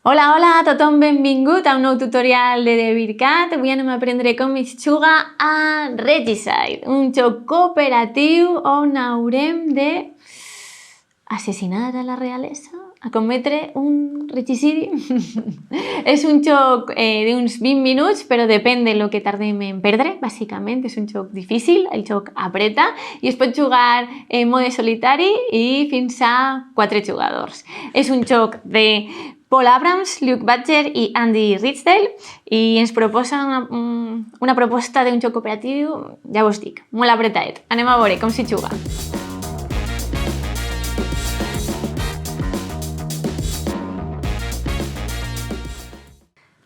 Hola, hola a tothom, benvingut a un nou tutorial de DeVircat. Avui anem a aprendre com es juga a Regicide, un joc cooperatiu on haurem de assassinar a la realesa, a cometre un regicidi. És un joc d'uns 20 minuts, però depèn de lo que tardem en perdre, bàsicament. És un joc difícil, el joc apreta i es pot jugar en mode solitari i fins a 4 jugadors. És un joc de Paul Abrams, Luke Badger i Andy Ridsdale i ens proposa una proposta d'un joc cooperatiu, ja vos dic, molt apretadet. Anem a veure com s'hi juga.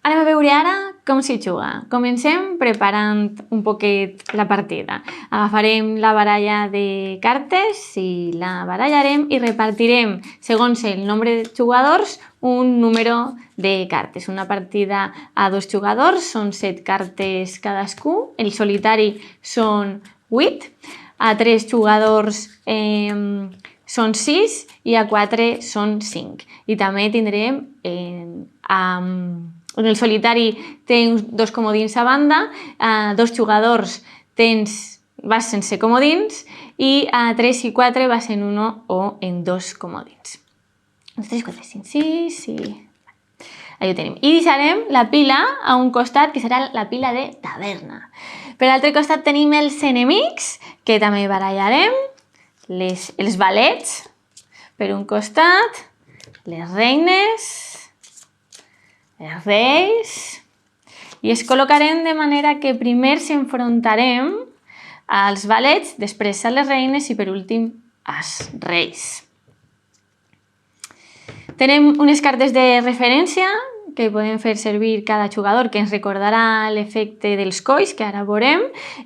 Anem a veure ara com s'hi juga. Comencem preparant un poquet la partida. Agafarem la baralla de cartes i la barallarem i repartirem, segons el nombre de jugadors, un número de cartes. Una partida a 2 jugadors són 7 cartes cadascú, el solitari són 8, a 3 jugadors són 6 i a 4 són 5. I també tindrem en el solitari tens 2 comodins a banda, a 2 jugadors vas sense comodins i a 3 i 4 vas en 1 o en 2 comodins. 3, 4, 5, 6 i... Allà ho tenim. I deixarem la pila a un costat, que serà la pila de taverna. Per l'altre costat tenim els enemics, que també barallarem, els valets per un costat, les reines, els reis, i es col·locarem de manera que primer s'enfrontarem als valets, després a les reines i per últim als reis. Tenim unes cartes de referència que podem fer servir cada jugador, que ens recordarà l'efecte dels colls, que ara veurem,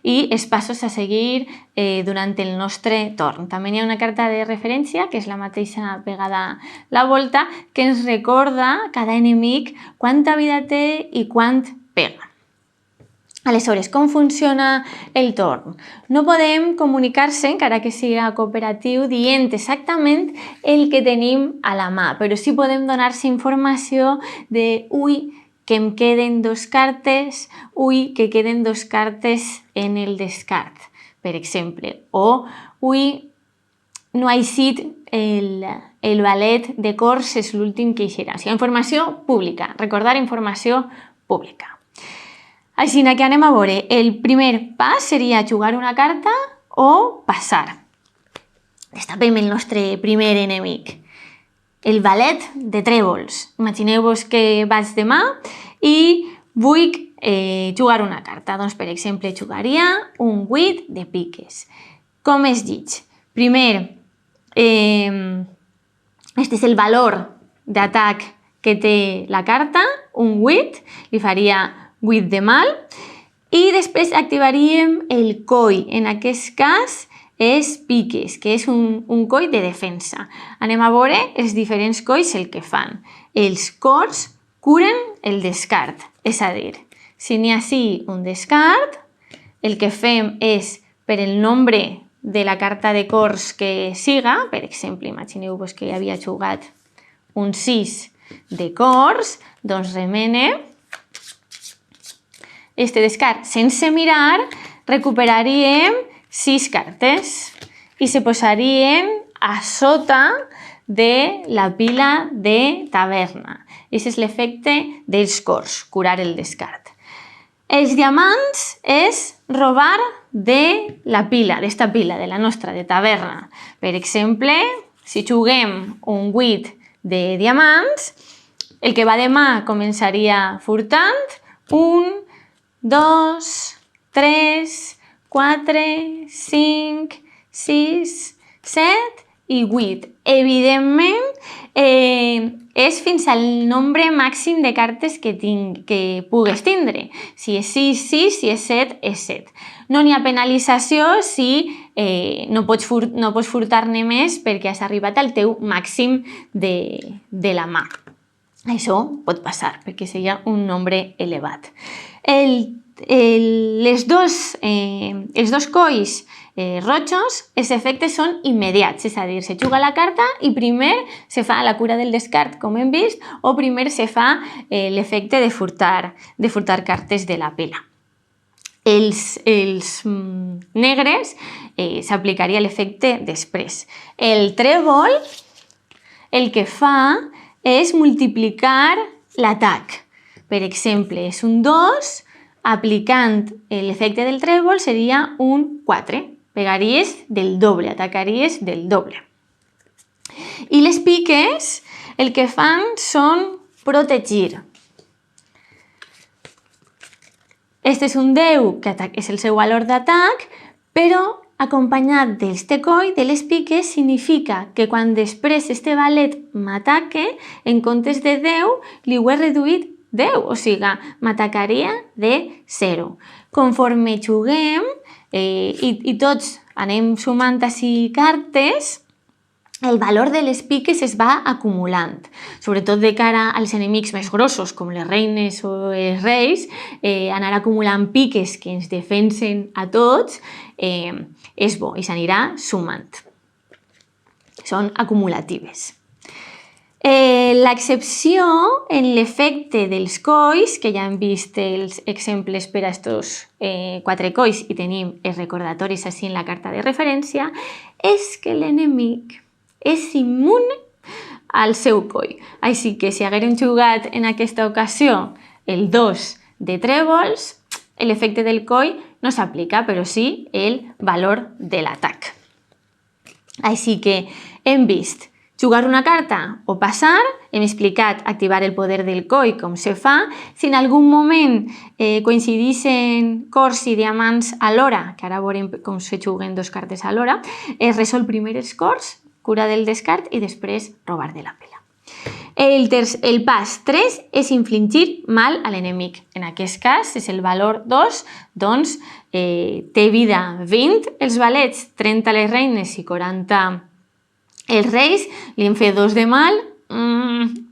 i els passos a seguir durant el nostre torn. També hi ha una carta de referència, que és la mateixa pegada la volta, que ens recorda cada enemic quanta vida té i quant pega. Aleshores, com funciona el torn? No podem comunicar-se, encara que siga cooperatiu, dient exactament el que tenim a la mà, però sí podem donar-se informació de ui, que em queden 2 cartes, ui, que queden 2 cartes en el descart, per exemple, o ui, no ha eixit el valet de cors, és l'últim que eixirà. O sigui, informació pública, recordar informació pública. Així que anem a veure, el primer pas seria jugar una carta o passar. Destapem el nostre primer enemic, el valet de trèvols. Imagineu-vos que vaig de mà i vull jugar una carta. Doncs, per exemple, jugaria un 8 de piques. Com es llig? Primer, este és el valor d'atac que té la carta, un 8, li faria 8 de mal, i després activaríem el coll. En aquest cas és piques, que és un coll de defensa. Anem a veure els diferents colls el que fan. Els cors curen el descart, és a dir, si n'hi ha sí un descart, el que fem és, per el nombre de la carta de cors que siga, per exemple, imagineu-vos que havia jugat un 6 de cors, doncs remene este descart sense mirar, recuperaríem 6 cartes i se posarien a sota de la pila de taverna. Aquest és l'efecte dels cors, curar el descart. Els diamants és robar de la pila, d'esta pila, de la nostra, de taverna. Per exemple, si juguem un 8 de diamants, el que va de mà començaria furtant 1, 2, 3, 4, 5, 6, 7 i 8. Evidentment, és fins al nombre màxim de cartes que pugues tindre. Si és 6, 6, si és 7, és 7. No n'hi ha penalització si no pots furtar-ne més perquè has arribat al teu màxim de la mà. Això pot passar, perquè seria un nombre elevat. El els dos colls rojos, els efectes són immediats, és a dir, se juga la carta i primer se fa la cura del descart, com hem vist, o primer se fa l'efecte de furtar cartes de la pila. Els negres s'aplicaria l'efecte després. El trèvol el que fa és multiplicar l'atac. Per exemple, és un 2, aplicant l'efecte del trèvol seria un 4. Pegaries del doble, atacaries del doble. I les piques el que fan són protegir. Este és un 10, que és el seu valor d'atac, però acompanyat d'este coll, de les piques, significa que quan després este valet m'ataque, en comptes de 10, li ho he reduït 10, o sigui, m'atacaria de 0. Conforme juguem i tots anem sumant així cartes, el valor de les piques es va acumulant, sobretot de cara als enemics més grossos, com les reines o els reis, anar acumulant piques que ens defensen a tots és bo i s'anirà sumant. Són acumulatives. L'excepció en l'efecte dels colls, que ja hem vist els exemples per a aquests 4 colls i tenim els recordatoris així en la carta de referència, és que l'enemic és immune al seu coll. Així que si haguérem jugat en aquesta ocasió el 2 de trèvols, l'efecte del coll no s'aplica, però sí el valor de l'atac. Així que hem vist jugar una carta o passar, hem explicat activar el poder del coll com se fa. Si en algun moment coincideixen cors i diamants alhora, que ara veurem com se juguen 2 cartes alhora, es resol primer els cors, cura del descart i després robar de la pila. El pas 3 és infligir mal a l'enemic. En aquest cas és el valor 2, doncs té vida 20 els valets, 30 les reines i 40 els reis, li hem fet 2 de mal,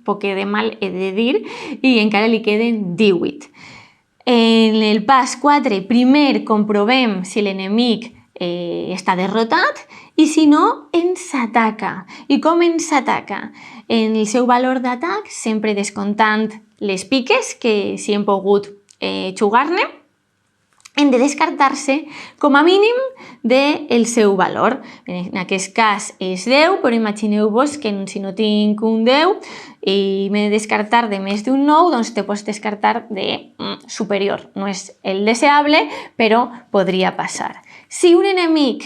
poquet de mal he de dir, i encara li queden 18. En el pas 4 primer comprovem si l'enemic està derrotat i si no, ens ataca. I com ens ataca? En el seu valor d'atac, sempre descomptant les piques, que si hem pogut jugar-ne, hem de descartar-se com a mínim del seu valor. En aquest cas és 10, però imagineu-vos que si no tinc un 10 i m'he de descartar de més d'un 9, doncs te pots descartar de superior. No és el deseable, però podria passar. Si un enemic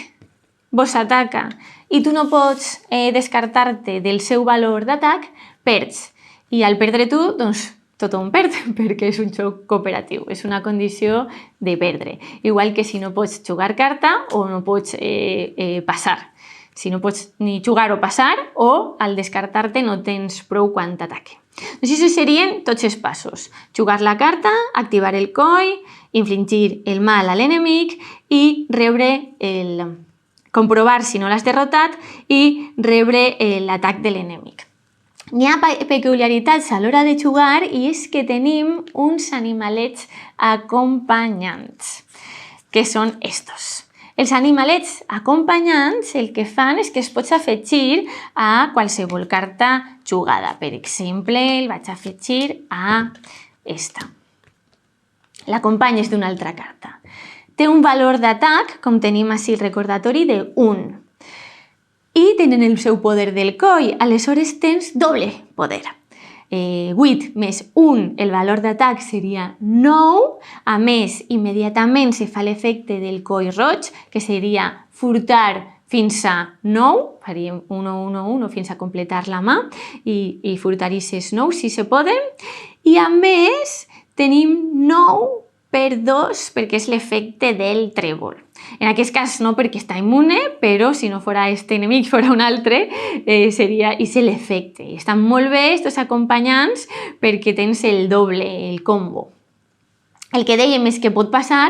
vos ataca i tu no pots descartar-te del seu valor d'atac, perds. I al perdre tu, doncs tothom perd, perquè és un joc cooperatiu, és una condició de perdre. Igual que si no pots jugar carta o no pots passar. Si no pots ni jugar o passar, o al descartar-te no tens prou quan t'ataque. Doncs això serien tots els passos. Jugar la carta, activar el coll, infligir el mal a l'enemic i comprovar si no l'has derrotat i rebre l'atac de l'enemic. N'hi ha peculiaritats a l'hora de jugar i és que tenim uns animalets acompanyants, que són estos. Els animalets acompanyants el que fan és que es pots afegir a qualsevol carta jugada. Per exemple, el vaig afegir a esta. L'acompanyes d'una altra carta. Té un valor d'atac, com tenim així el recordatori, de 1. I tenen el seu poder del coll, aleshores tens doble poder. 8 més 1, el valor d'atac seria 9, a més, immediatament se fa l'efecte del coll roig, que seria furtar fins a 9, faríem 1, 1, 1 fins a completar la mà, i furtar aquests 9 si se poden, i a més tenim 9 per 2 perquè és l'efecte del trèvol. En aquest cas no perquè està immune, però si no fora aquest enemic, fora un altre, seria aquest l'efecte. Estan molt bé aquests acompanyants perquè tens el doble, el combo. El que dèiem és que pot passar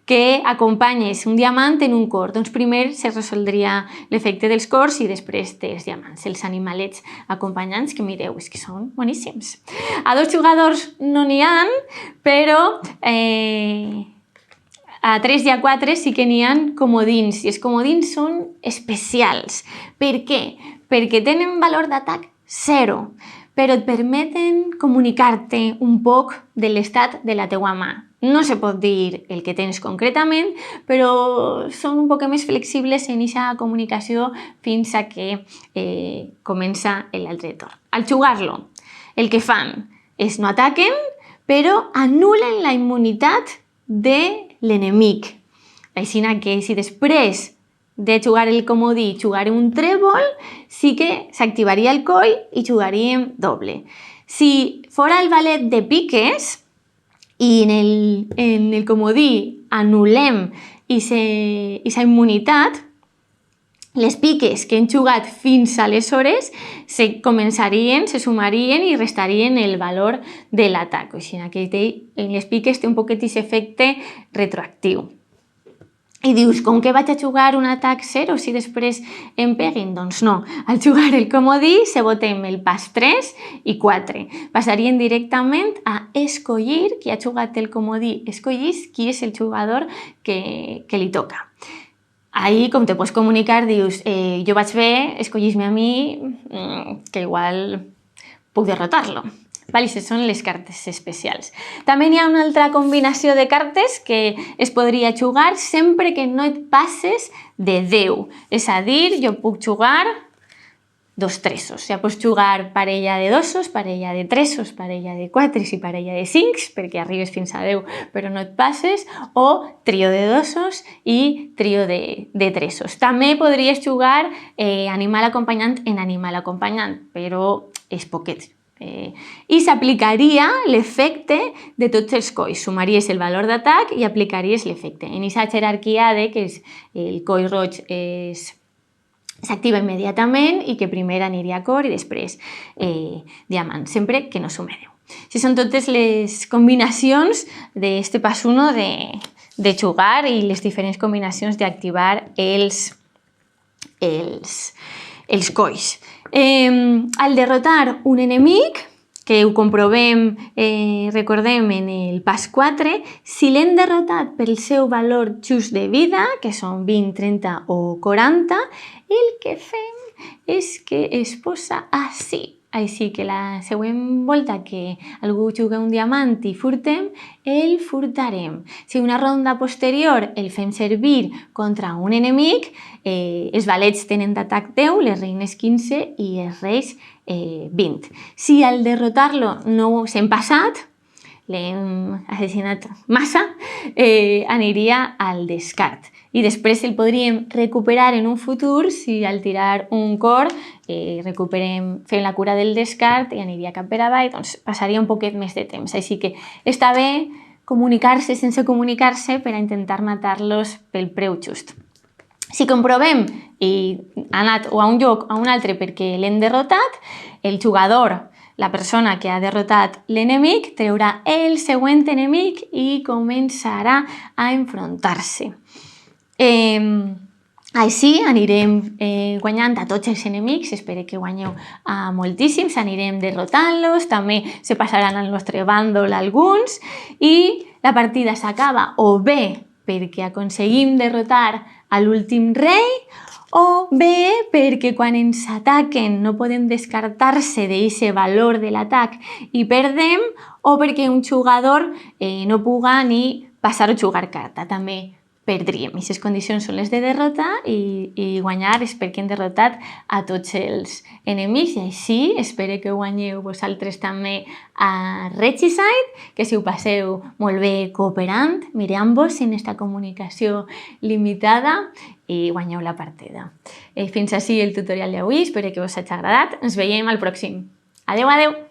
que acompanyes un diamant en un cor. Doncs primer se resoldria l'efecte dels cors i després dels diamants, els animalets acompanyants, que mireu, és que són boníssims. A 2 jugadors no n'hi ha, però A 3 i a 4 sí que n'hi ha comodins, i els comodins són especials. Per què? Perquè tenen valor d'atac 0, però et permeten comunicar-te un poc de l'estat de la teua mà. No se pot dir el que tens concretament, però són un poc més flexibles en aquesta comunicació fins a que comença l'altre torn. Al jugar-lo, el que fan és no ataquen, però anul·len la immunitat de l'enemic. Així que si després de jugar el comodí jugaré un trèvol, sí que s'activaria el coll i jugaríem doble. Si fora el valet de piques i en el comodí anul·lem aquesta immunitat, les piques que hem jugat fins aleshores se sumarien i restarien el valor de l'atac. Així que en les piques té un poquet aquest efecte retroactiu. I dius, com que vaig a jugar un atac 0 si després em peguin? Doncs no, al jugar el comodí se votem el pas 3 i 4. Passarien directament a escollir, qui ha jugat el comodí escollís qui és el jugador que li toca. Ahí, com te pots comunicar, dius, jo vaig bé, escollís-me a mi, que igual puc derrotar-lo. Aquestes són les cartes especials. També hi ha una altra combinació de cartes que es podria jugar sempre que no et passes de 10. És a dir, jo puc jugar 2 tressos. Ja pots jugar parella de dosos, parella de tressos, parella de 4 i parella de 5, perquè arribes fins a 10 però no et passes, o trio de dosos i trio de tressos. També podries jugar animal acompanyant en animal acompanyant, però és poquet. I s'aplicaria l'efecte de tots els colls. Sumaries el valor d'atac i aplicaries l'efecte. En aquesta jerarquia de que el coll roig s'activa immediatament i que primer aniria a cor i després diamant, sempre que no sume 10. Així són totes les combinacions d'aquest pas 1 de jugar i les diferents combinacions d'activar els colls. Al derrotar un enemic, que ho comprovem, recordem, en el pas 4, si l'hem derrotat pel seu valor just de vida, que són 20, 30 o 40, el que fem és que es posa així. Així que la següent volta que algú juga un diamant i furtem, el furtarem. Si una ronda posterior el fem servir contra un enemic, els valets tenen d'atac 10, les reines 15 i els reis 20. Si al derrotar-lo no s'hem passat, l'hem assassinat massa, aniria al descart. I després el podríem recuperar en un futur si al tirar un cor fem la cura del descart i aniria cap per avall, doncs passaria un poquet més de temps. Així que està bé comunicar-se sense comunicar-se per a intentar matar-los pel preu just. Si comprovem i ha anat o a un lloc o a un altre perquè l'hem derrotat, el jugador, la persona que ha derrotat l'enemic, treurà el següent enemic i començarà a enfrontar-se. Així anirem guanyant a tots els enemics, espero que guanyeu a moltíssims, anirem derrotant-los, també se passaran al nostre bàndol alguns i la partida s'acaba o bé perquè aconseguim derrotar a l'últim rei o bé perquè quan ens ataquen no podem descartar-se d'aquest valor de l'atac i perdem o perquè un jugador no puga ni passar a jugar carta, també perdríem. Aquestes condicions són les de derrotar i guanyar és perquè hem derrotat a tots els enemics i així espero que guanyeu vosaltres també a Regicide, que si ho passeu molt bé cooperant, mirant-vos en aquesta comunicació limitada i guanyeu la partida. Fins així el tutorial d'avui, espero que us hagi agradat. Ens veiem al pròxim. Adeu, adeu!